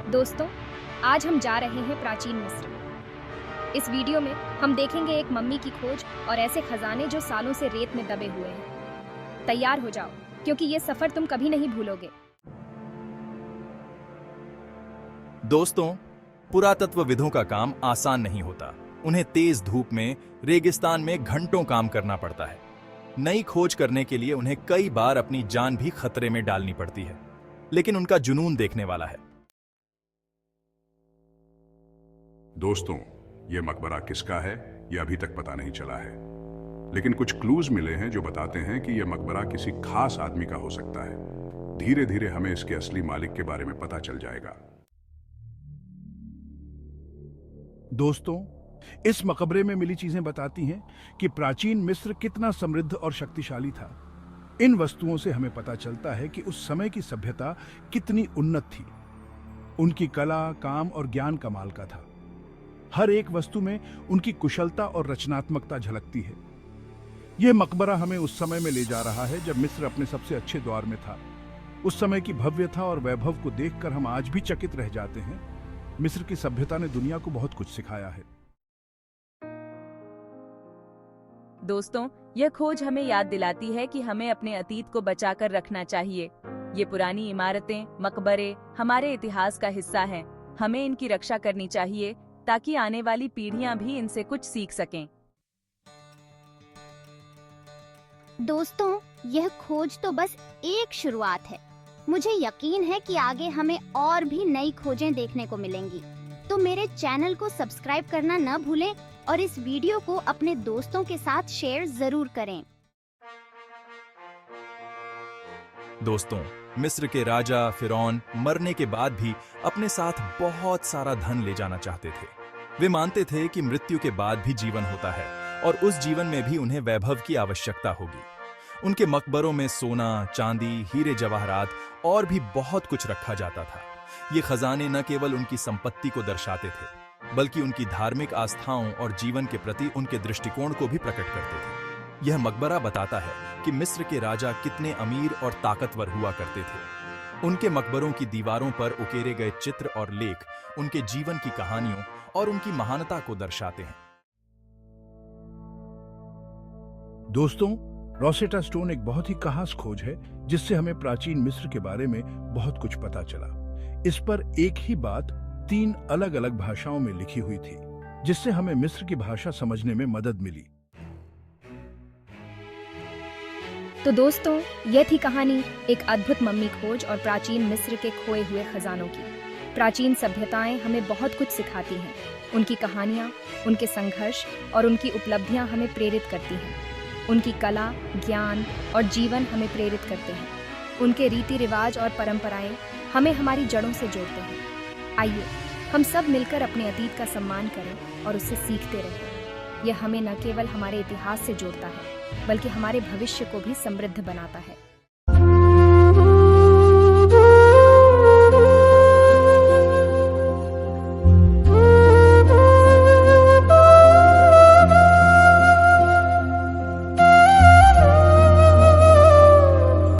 दोस्तों, आज हम जा रहे हैं प्राचीन मिस्र। इस वीडियो में हम देखेंगे एक मम्मी की खोज और ऐसे खजाने जो सालों से रेत में दबे हुए हैं। तैयार हो जाओ, क्योंकि ये सफर तुम कभी नहीं भूलोगे। दोस्तों, पुरातत्वविदों का काम आसान नहीं होता। उन्हें तेज धूप में, रेगिस्तान में घंटों काम करना पड़ता है। नई खोज करने के लिए उन्हें कई बार अपनी जान भी खतरे में डालनी पड़ती है, लेकिन उनका जुनून देखने वाला है। दोस्तों, यह मकबरा किसका है यह अभी तक पता नहीं चला है, लेकिन कुछ क्लूज मिले हैं जो बताते हैं कि यह मकबरा किसी खास आदमी का हो सकता है। धीरे धीरे हमें इसके असली मालिक के बारे में पता चल जाएगा। दोस्तों, इस मकबरे में मिली चीजें बताती हैं कि प्राचीन मिस्र कितना समृद्ध और शक्तिशाली था। इन वस्तुओं से हमें पता चलता है कि उस समय की सभ्यता कितनी उन्नत थी। उनकी कला, काम और ज्ञान कमाल का था। हर एक वस्तु में उनकी कुशलता और रचनात्मकता झलकती है। यह मकबरा हमें उस समय में ले जा रहा है जब मिस्र अपने सबसे अच्छे दौर में था। उस समय की भव्यता और वैभव को देखकर हम आज भी चकित रह जाते हैं। मिस्र की सभ्यता ने दुनिया को बहुत कुछ सिखाया है। दोस्तों, यह खोज हमें याद दिलाती है कि हमें अपने अतीत को बचाकर रखना चाहिए। ये पुरानी इमारतें, मकबरे हमारे इतिहास का हिस्सा हैं। हमें इनकी रक्षा करनी चाहिए ताकि आने वाली पीढ़ियां भी इनसे कुछ सीख सकें। दोस्तों, यह खोज तो बस एक शुरुआत है। मुझे यकीन है कि आगे हमें और भी नई खोजें देखने को मिलेंगी। तो मेरे चैनल को सब्सक्राइब करना न भूलें और इस वीडियो को अपने दोस्तों के साथ शेयर जरूर करें। दोस्तों, मिस्र के राजा फिरौन मरने के बाद भी अपने साथ बहुत सारा धन ले जाना चाहते थे। वे मानते थे कि मृत्यु के बाद भी जीवन होता है और उस जीवन में भी उन्हें वैभव की आवश्यकता होगी। उनके मकबरों में सोना, चांदी, हीरे जवाहरात और भी बहुत कुछ रखा जाता था। ये खजाने न केवल उनकी संपत्ति को दर्शाते थे, बल्कि उनकी धार्मिक आस्थाओं और जीवन के प्रति उनके दृष्टिकोण को भी प्रकट करते थे। यह मकबरा बताता है कि मिस्र के राजा कितने अमीर और ताकतवर हुआ करते थे। उनके मकबरों की दीवारों पर उकेरे गए चित्र और लेख उनके जीवन की कहानियों और उनकी महानता को दर्शाते हैं। दोस्तों, रोसेटा स्टोन एक बहुत ही खास खोज है जिससे हमें प्राचीन मिस्र के बारे में बहुत कुछ पता चला। इस पर एक ही बात 3 अलग-अलग भाषाओं में लिखी हुई थी, जिससे हमें मिस्र की भाषा समझने में मदद मिली। तो दोस्तों, यह थी कहानी एक अद्भुत मम्मी खोज और प्राचीन मिस्र के खोए हुए खजानों की। प्राचीन सभ्यताएं हमें बहुत कुछ सिखाती हैं। उनकी कहानियां, उनके संघर्ष और उनकी उपलब्धियां हमें प्रेरित करती हैं। उनकी कला, ज्ञान और जीवन हमें प्रेरित करते हैं। उनके रीति रिवाज और परंपराएं हमें हमारी जड़ों से जोड़ते हैं। आइए हम सब मिलकर अपने अतीत का सम्मान करें और उससे सीखते रहें। यह हमें न केवल हमारे इतिहास से जोड़ता है, बल्कि हमारे भविष्य को भी समृद्ध बनाता है।